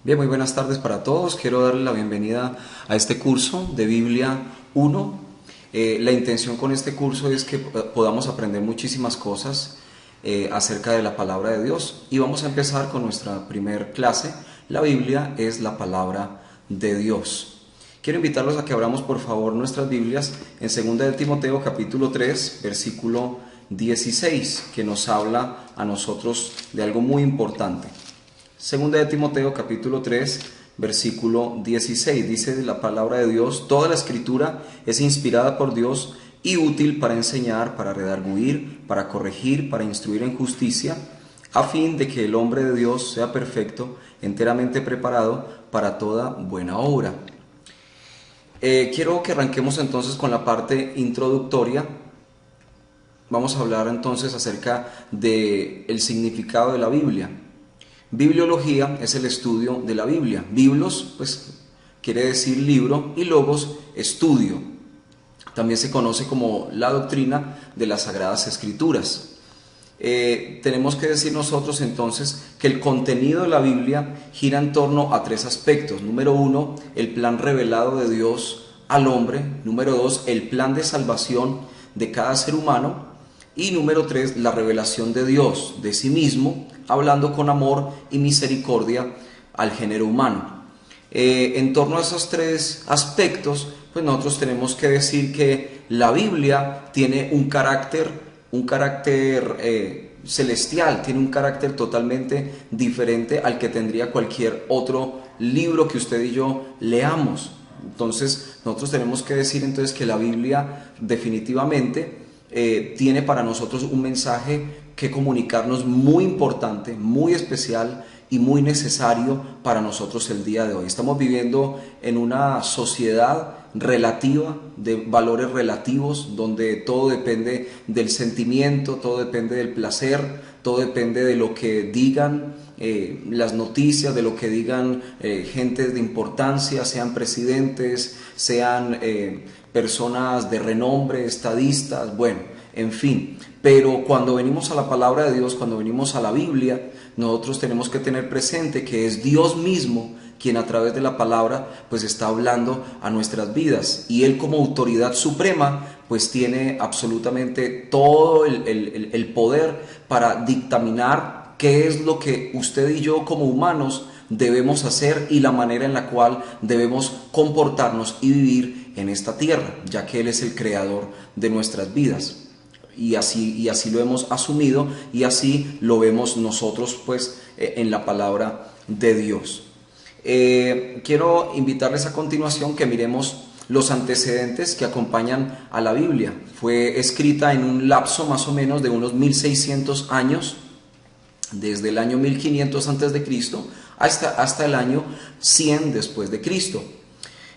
Bien, muy buenas tardes para todos. Quiero darle la bienvenida a este curso de Biblia 1. La intención con este curso es que podamos aprender muchísimas cosas acerca de la palabra de Dios. Y vamos a empezar con nuestra primer clase. La Biblia es la palabra de Dios. Quiero invitarlos a que abramos por favor nuestras Biblias en 2 de Timoteo capítulo 3, versículo 16, que nos habla a nosotros de algo muy importante. Segunda de Timoteo capítulo 3 versículo 16 dice la palabra de Dios: toda la escritura es inspirada por Dios y útil para enseñar, para redarguir, para corregir, para instruir en justicia, a fin de que el hombre de Dios sea perfecto, enteramente preparado para toda buena obra. Quiero que arranquemos entonces con la parte introductoria. Vamos a hablar entonces acerca del significado de la Biblia. Bibliología es el estudio de la Biblia. Biblos, pues, quiere decir libro, y logos, estudio. También se conoce como la doctrina de las Sagradas Escrituras. Tenemos que decir nosotros entonces que el contenido de la Biblia gira en torno a tres aspectos. Número uno, el plan revelado de Dios al hombre. Número dos, el plan de salvación de cada ser humano. Y número tres, la revelación de Dios de sí mismo, hablando con amor y misericordia al género humano. En torno a esos tres aspectos, pues nosotros tenemos que decir que la Biblia tiene un carácter celestial, tiene un carácter totalmente diferente al que tendría cualquier otro libro que usted y yo leamos. Entonces, nosotros tenemos que decir entonces que la Biblia definitivamente tiene para nosotros un mensaje que comunicarnos muy importante, muy especial y muy necesario para nosotros el día de hoy. Estamos viviendo en una sociedad relativa, de valores relativos, donde todo depende del sentimiento, todo depende del placer, todo depende de lo que digan las noticias, de lo que digan gentes de importancia, sean presidentes, sean personas de renombre, estadistas, bueno, en fin. Pero cuando venimos a la palabra de Dios, cuando venimos a la Biblia, nosotros tenemos que tener presente que es Dios mismo quien a través de la palabra pues está hablando a nuestras vidas, y Él como autoridad suprema pues tiene absolutamente todo el poder para dictaminar qué es lo que usted y yo como humanos debemos hacer y la manera en la cual debemos comportarnos y vivir en esta tierra, ya que Él es el creador de nuestras vidas. Y así lo hemos asumido, y así lo vemos nosotros pues en la palabra de Dios. Quiero invitarles a continuación que miremos los antecedentes que acompañan a la Biblia. Fue escrita en un lapso más o menos de unos 1600 años, desde el año 1500 antes de Cristo hasta el año 100 después de Cristo.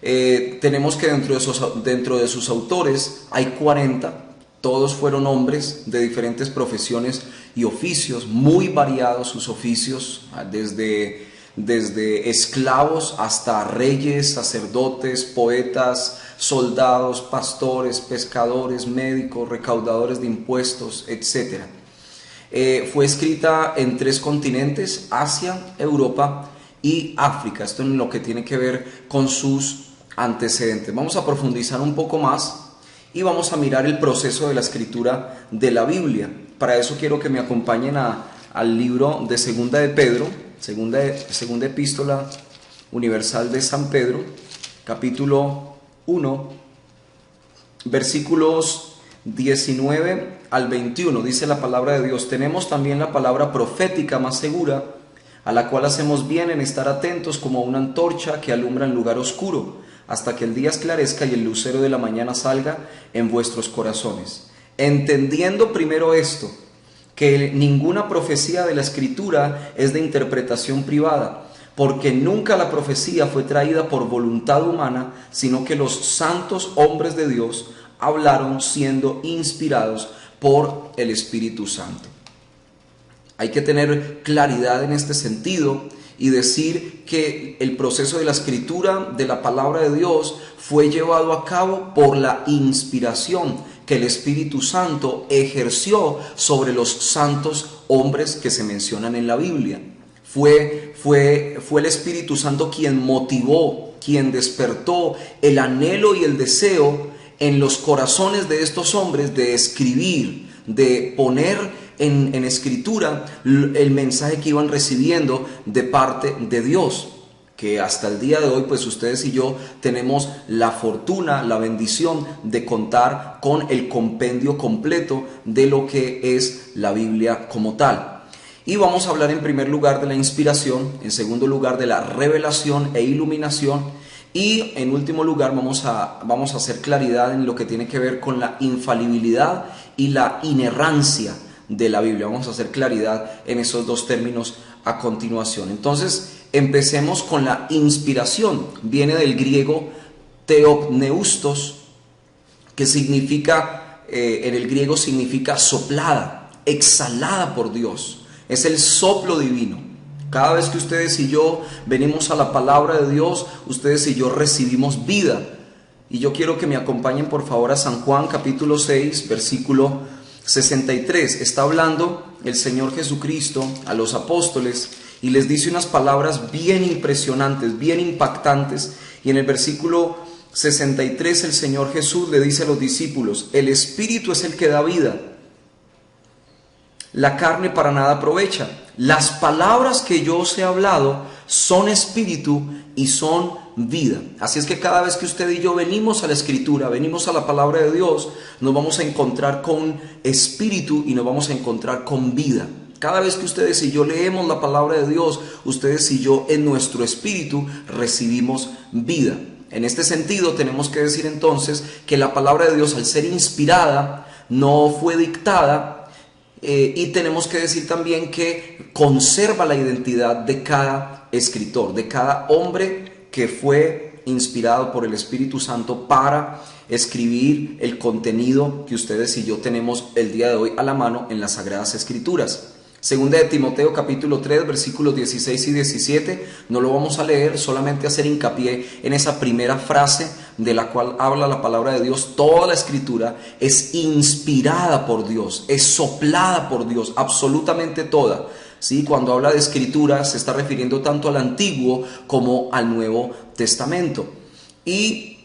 Tenemos que dentro de sus autores hay 40. Todos fueron hombres de diferentes profesiones y oficios, muy variados sus oficios, desde esclavos hasta reyes, sacerdotes, poetas, soldados, pastores, pescadores, médicos, recaudadores de impuestos, etc. Fue escrita en 3 continentes: Asia, Europa y África. Esto en lo que tiene que ver con sus antecedentes. Vamos a profundizar un poco más y vamos a mirar el proceso de la escritura de la Biblia. Para eso quiero que me acompañen al libro de Segunda de Pedro, segunda epístola universal de San Pedro, capítulo 1, versículos 19 al 21. Dice la palabra de Dios: tenemos también la palabra profética más segura, a la cual hacemos bien en estar atentos como una antorcha que alumbra en lugar oscuro, hasta que el día esclarezca y el lucero de la mañana salga en vuestros corazones. Entendiendo primero esto, que ninguna profecía de la Escritura es de interpretación privada, porque nunca la profecía fue traída por voluntad humana, sino que los santos hombres de Dios hablaron siendo inspirados por el Espíritu Santo. Hay que tener claridad en este sentido y decir que el proceso de la escritura de la palabra de Dios fue llevado a cabo por la inspiración que el Espíritu Santo ejerció sobre los santos hombres que se mencionan en la Biblia. Fue el Espíritu Santo quien motivó, quien despertó el anhelo y el deseo en los corazones de estos hombres de escribir, de poner en escritura el mensaje que iban recibiendo de parte de Dios, que hasta el día de hoy pues ustedes y yo tenemos la fortuna, la bendición de contar con el compendio completo de lo que es la Biblia como tal. Y vamos a hablar en primer lugar de la inspiración, en segundo lugar de la revelación e iluminación, y en último lugar vamos a hacer claridad en lo que tiene que ver con la infalibilidad y la inerrancia de la Biblia. Vamos a hacer claridad en esos dos términos a continuación. Entonces, empecemos con la inspiración. Viene del griego theopneustos, que significa, en el griego significa soplada, exhalada por Dios. Es el soplo divino. Cada vez que ustedes y yo venimos a la palabra de Dios, ustedes y yo recibimos vida. Y yo quiero que me acompañen por favor a San Juan capítulo 6, versículo 63. Está hablando el Señor Jesucristo a los apóstoles y les dice unas palabras bien impresionantes, bien impactantes. Y en el versículo 63 el Señor Jesús le dice a los discípulos: el Espíritu es el que da vida, la carne para nada aprovecha. Las palabras que yo os he hablado son espíritu y son vida. Así es que cada vez que usted y yo venimos a la Escritura, venimos a la palabra de Dios, nos vamos a encontrar con espíritu y nos vamos a encontrar con vida. Cada vez que ustedes y yo leemos la palabra de Dios, ustedes y yo en nuestro espíritu recibimos vida. En este sentido tenemos que decir entonces que la palabra de Dios, al ser inspirada, no fue dictada. Y tenemos que decir también que conserva la identidad de cada escritor, de cada hombre que fue inspirado por el Espíritu Santo para escribir el contenido que ustedes y yo tenemos el día de hoy a la mano en las Sagradas Escrituras. Segunda de Timoteo capítulo 3 versículos 16 y 17, no lo vamos a leer, solamente hacer hincapié en esa primera frase de la cual habla la palabra de Dios. Toda la Escritura es inspirada por Dios, es soplada por Dios, absolutamente toda. ¿Sí? Cuando habla de Escritura se está refiriendo tanto al Antiguo como al Nuevo Testamento. Y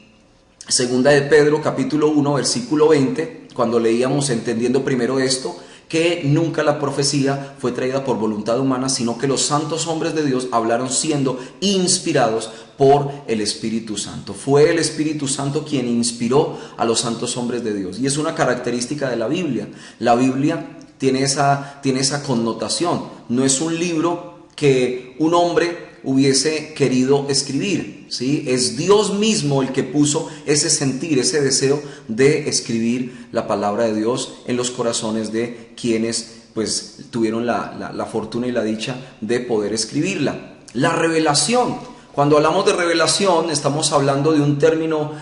segunda de Pedro capítulo 1 versículo 20, cuando leíamos entendiendo primero esto, que nunca la profecía fue traída por voluntad humana, sino que los santos hombres de Dios hablaron siendo inspirados por el Espíritu Santo. Fue el Espíritu Santo quien inspiró a los santos hombres de Dios. Y es una característica de la Biblia. La Biblia tiene esa connotación. No es un libro que un hombre hubiese querido escribir, ¿sí? Es Dios mismo el que puso ese sentir, ese deseo de escribir la palabra de Dios en los corazones de quienes pues tuvieron la fortuna y la dicha de poder escribirla. La revelación. Cuando hablamos de revelación estamos hablando de un término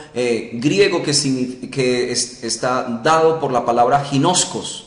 griego que está dado por la palabra ginoskos.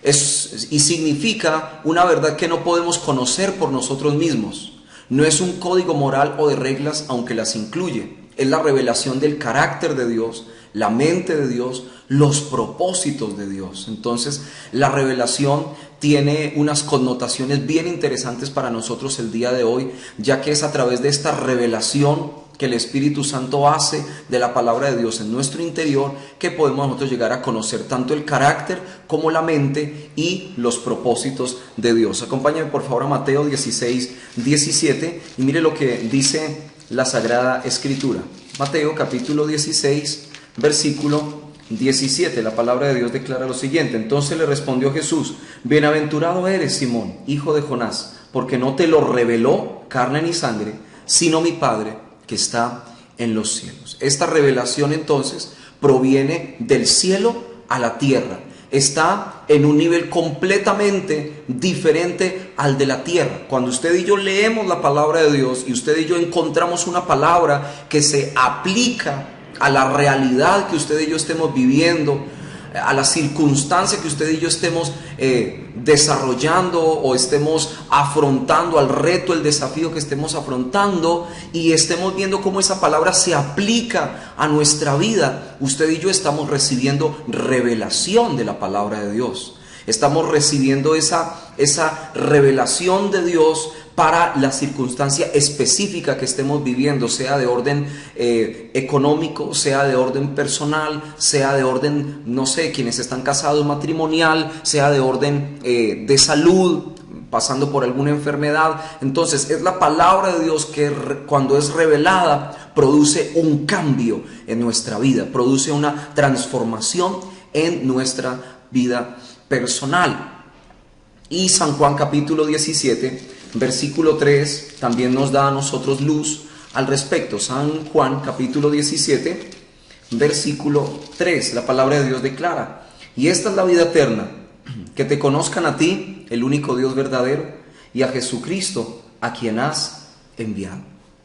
Y significa una verdad que no podemos conocer por nosotros mismos. No es un código moral o de reglas, aunque las incluye. Es la revelación del carácter de Dios, la mente de Dios, los propósitos de Dios. Entonces, la revelación tiene unas connotaciones bien interesantes para nosotros el día de hoy, ya que es a través de esta revelación que el Espíritu Santo hace de la palabra de Dios en nuestro interior, que podemos nosotros llegar a conocer tanto el carácter como la mente y los propósitos de Dios. Acompáñame por favor a Mateo 16, 17 y mire lo que dice la Sagrada Escritura. Mateo capítulo 16, versículo 17, la palabra de Dios declara lo siguiente: entonces le respondió Jesús: bienaventurado eres, Simón, hijo de Jonás, porque no te lo reveló carne ni sangre, sino mi Padre que está en los cielos. Esta revelación entonces proviene del cielo a la tierra. Está en un nivel completamente diferente al de la tierra. Cuando usted y yo leemos la palabra de Dios y usted y yo encontramos una palabra que se aplica a la realidad que usted y yo estemos viviendo, a la circunstancia que usted y yo estemos desarrollando o estemos afrontando, al reto, el desafío que estemos afrontando, y estemos viendo cómo esa palabra se aplica a nuestra vida, usted y yo estamos recibiendo revelación de la palabra de Dios. Estamos recibiendo esa revelación de Dios para la circunstancia específica que estemos viviendo, sea de orden económico, sea de orden personal, sea de orden, no sé, quienes están casados, matrimonial, sea de orden de salud, pasando por alguna enfermedad. Entonces es la palabra de Dios que cuando es revelada produce un cambio en nuestra vida, produce una transformación en nuestra vida personal. Y San Juan capítulo 17 versículo 3 también nos da a nosotros luz al respecto. San Juan capítulo 17 versículo 3, la palabra de Dios declara: y esta es la vida eterna, que te conozcan a ti, el único Dios verdadero, y a Jesucristo, a quien has enviado.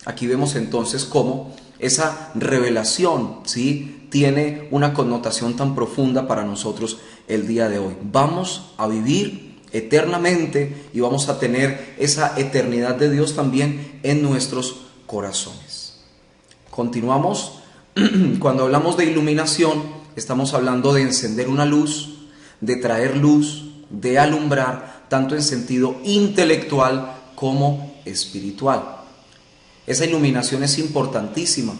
Aquí vemos entonces cómo esa revelación, ¿sí?, tiene una connotación tan profunda para nosotros el día de hoy. Vamos a vivir eternamente y vamos a tener esa eternidad de Dios también en nuestros corazones. Continuamos. Cuando hablamos de iluminación, estamos hablando de encender una luz, de traer luz, de alumbrar, tanto en sentido intelectual como espiritual. Esa iluminación es importantísima,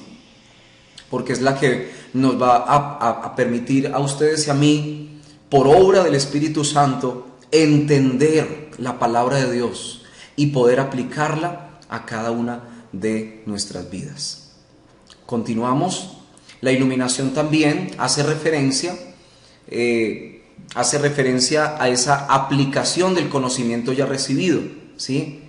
porque es la que nos va a permitir a ustedes y a mí, por obra del Espíritu Santo, entender la palabra de Dios y poder aplicarla a cada una de nuestras vidas. Continuamos. La iluminación también hace referencia a esa aplicación del conocimiento ya recibido, ¿sí?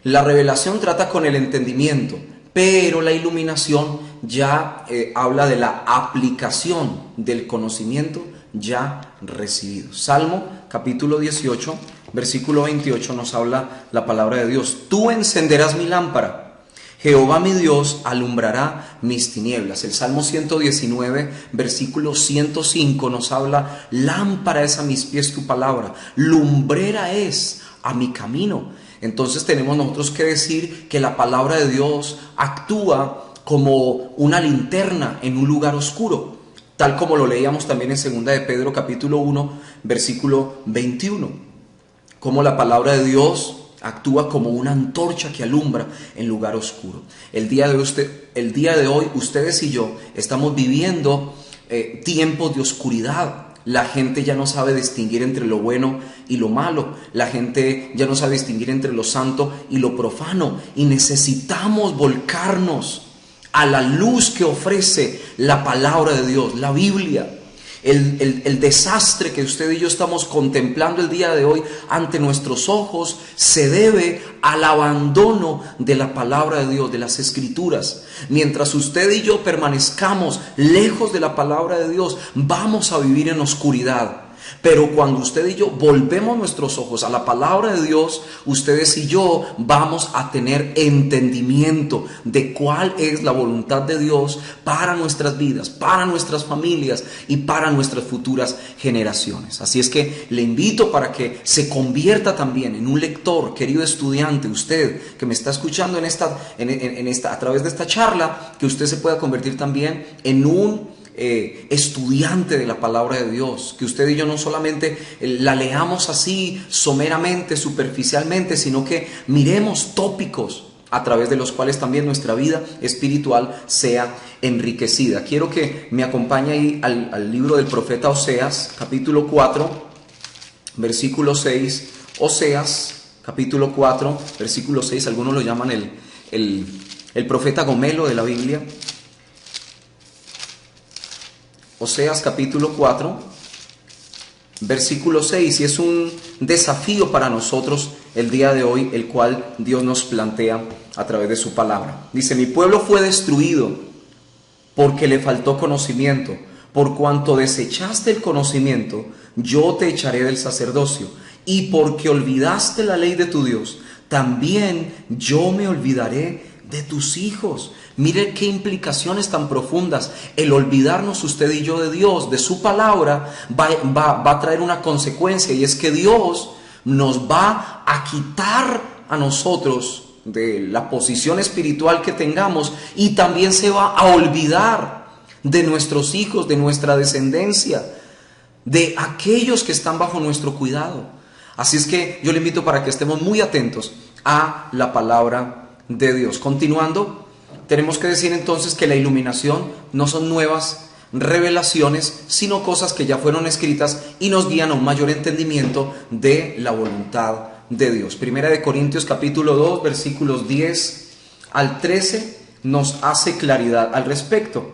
La revelación trata con el entendimiento, pero la iluminación ya habla de la aplicación del conocimiento ya recibido. Salmo capítulo 18, versículo 28 nos habla la palabra de Dios: tú encenderás mi lámpara, Jehová mi Dios alumbrará mis tinieblas. El Salmo 119, versículo 105 nos habla: lámpara es a mis pies tu palabra, lumbrera es a mi camino. Entonces tenemos nosotros que decir que la palabra de Dios actúa como una linterna en un lugar oscuro, tal como lo leíamos también en 2 de Pedro capítulo 1, versículo 21. Como la palabra de Dios actúa como una antorcha que alumbra en lugar oscuro. El día de hoy ustedes y yo estamos viviendo tiempos de oscuridad. La gente ya no sabe distinguir entre lo bueno y lo malo. La gente ya no sabe distinguir entre lo santo y lo profano. Y necesitamos volcarnos a la luz que ofrece la palabra de Dios, la Biblia. El desastre que usted y yo estamos contemplando el día de hoy ante nuestros ojos se debe al abandono de la palabra de Dios, de las Escrituras. Mientras usted y yo permanezcamos lejos de la palabra de Dios, vamos a vivir en oscuridad. Pero cuando usted y yo volvemos nuestros ojos a la palabra de Dios, ustedes y yo vamos a tener entendimiento de cuál es la voluntad de Dios para nuestras vidas, para nuestras familias y para nuestras futuras generaciones. Así es que le invito para que se convierta también en un lector, querido estudiante, usted que me está escuchando a través de esta charla, que usted se pueda convertir también en un estudiante de la palabra de Dios, que usted y yo no solamente la leamos así someramente, superficialmente, sino que miremos tópicos a través de los cuales también nuestra vida espiritual sea enriquecida. Quiero que me acompañe ahí al libro del profeta Oseas, capítulo 4, versículo 6. Oseas, capítulo 4, versículo 6, algunos lo llaman el profeta Gomelo de la Biblia. Oseas capítulo 4, versículo 6, y es un desafío para nosotros el día de hoy, el cual Dios nos plantea a través de su palabra. Dice: mi pueblo fue destruido porque le faltó conocimiento. Por cuanto desechaste el conocimiento, yo te echaré del sacerdocio. Y porque olvidaste la ley de tu Dios, también yo me olvidaré de tus hijos. Mire qué implicaciones tan profundas. El olvidarnos usted y yo de Dios, de su palabra, va a traer una consecuencia, y es que Dios nos va a quitar a nosotros de la posición espiritual que tengamos, y también se va a olvidar de nuestros hijos, de nuestra descendencia. de aquellos que están bajo nuestro cuidado. Así es que yo le invito para que estemos muy atentos a la palabra de Dios. Continuando, tenemos que decir entonces que la iluminación no son nuevas revelaciones, sino cosas que ya fueron escritas y nos guían a un mayor entendimiento de la voluntad de Dios. Primera de Corintios capítulo 2, versículos 10 al 13 nos hace claridad al respecto.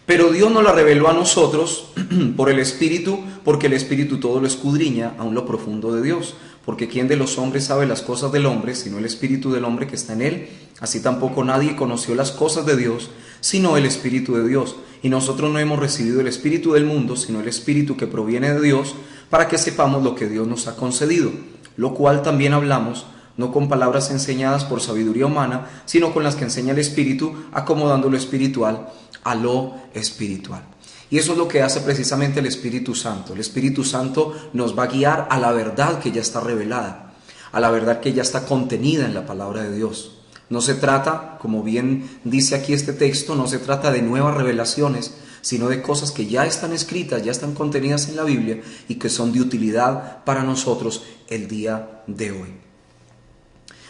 Pero Dios nos la reveló a nosotros por el Espíritu, porque el Espíritu todo lo escudriña, aun lo profundo de Dios. Porque ¿quién de los hombres sabe las cosas del hombre, sino el Espíritu del hombre que está en él? Así tampoco nadie conoció las cosas de Dios, sino el Espíritu de Dios. Y nosotros no hemos recibido el Espíritu del mundo, sino el Espíritu que proviene de Dios, para que sepamos lo que Dios nos ha concedido. Lo cual también hablamos, no con palabras enseñadas por sabiduría humana, sino con las que enseña el Espíritu, acomodando lo espiritual a lo espiritual. Y eso es lo que hace precisamente el Espíritu Santo. El Espíritu Santo nos va a guiar a la verdad que ya está revelada, a la verdad que ya está contenida en la palabra de Dios. No se trata, como bien dice aquí este texto, no se trata de nuevas revelaciones, sino de cosas que ya están escritas, ya están contenidas en la Biblia y que son de utilidad para nosotros el día de hoy.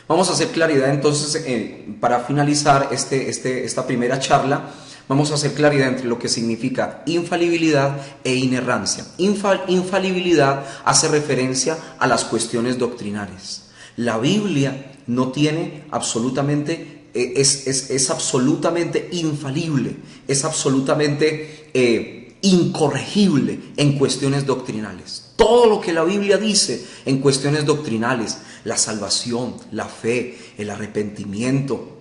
Vamos a hacer claridad entonces, para finalizar esta primera charla, vamos a hacer claridad entre lo que significa infalibilidad e inerrancia. Infalibilidad hace referencia a las cuestiones doctrinales. La Biblia no tiene absolutamente, es absolutamente infalible, es absolutamente incorregible en cuestiones doctrinales. Todo lo que la Biblia dice en cuestiones doctrinales, la salvación, la fe, el arrepentimiento,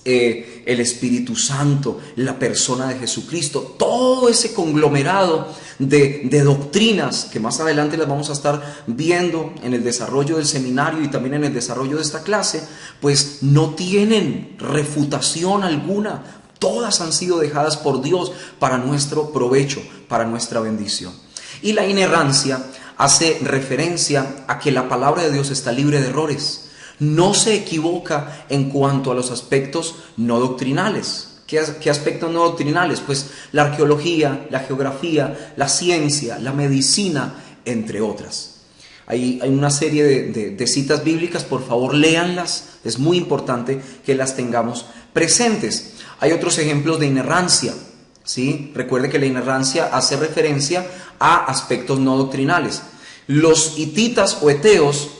el Espíritu Santo, la persona de Jesucristo, todo ese conglomerado de doctrinas que más adelante las vamos a estar viendo en el desarrollo del seminario y también en el desarrollo de esta clase, pues no tienen refutación alguna. Todas han sido dejadas por Dios para nuestro provecho, para nuestra bendición. Y la inerrancia hace referencia a que la palabra de Dios está libre de errores. No se equivoca en cuanto a los aspectos no doctrinales. ¿Qué aspectos no doctrinales? Pues la arqueología, la geografía, la ciencia, la medicina, entre otras. Hay una serie de citas bíblicas, por favor léanlas, es muy importante que las tengamos presentes. Hay otros ejemplos de inerrancia, ¿sí? Recuerde que la inerrancia hace referencia a aspectos no doctrinales. Los hititas o eteos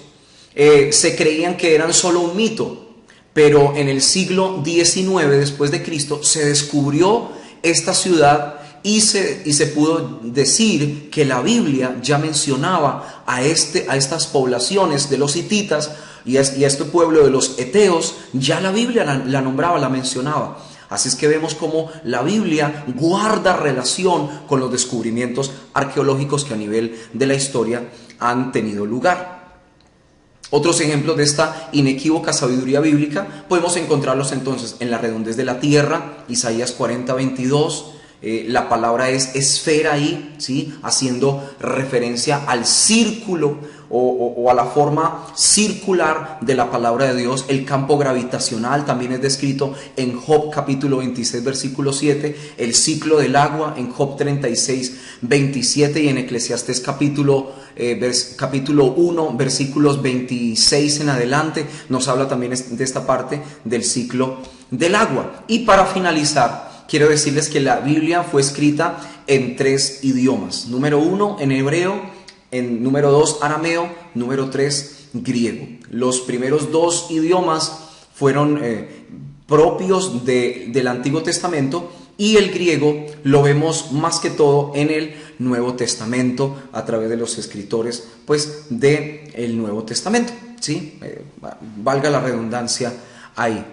se creían que eran solo un mito, pero en el siglo XIX después de Cristo se descubrió esta ciudad y se pudo decir que la Biblia ya mencionaba a estas poblaciones de los hititas y a este pueblo de los eteos, ya la Biblia la nombraba, la mencionaba. Así es que vemos cómo la Biblia guarda relación con los descubrimientos arqueológicos que a nivel de la historia han tenido lugar. Otros ejemplos de esta inequívoca sabiduría bíblica podemos encontrarlos entonces en la redondez de la tierra, Isaías 40:22. La palabra es esfera ahí, ¿sí? Haciendo referencia al círculo o a la forma circular de la palabra de Dios. El campo gravitacional también es descrito en Job capítulo 26 versículo 7, el ciclo del agua en Job 36:27 y en Eclesiastés capítulo 1 versículos 26 en adelante nos habla también de esta parte del ciclo del agua. Y para finalizar, quiero decirles que la Biblia fue escrita en 3 idiomas. Número 1 en hebreo, número 2 arameo, número 3 griego. Los primeros 2 idiomas fueron propios del Antiguo Testamento y el griego lo vemos más que todo en el Nuevo Testamento a través de los escritores pues del Nuevo Testamento, ¿sí? Valga la redundancia ahí.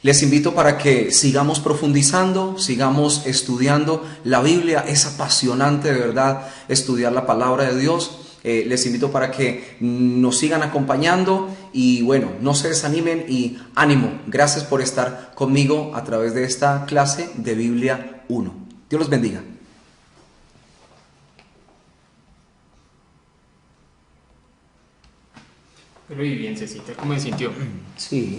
Les invito para que sigamos profundizando, sigamos estudiando la Biblia. Es apasionante de verdad estudiar la palabra de Dios. Les invito para que nos sigan acompañando y bueno, no se desanimen y ánimo. Gracias por estar conmigo a través de esta clase de Biblia 1. Dios los bendiga. Pero y bien, Cecita, ¿cómo se sintió? Sí.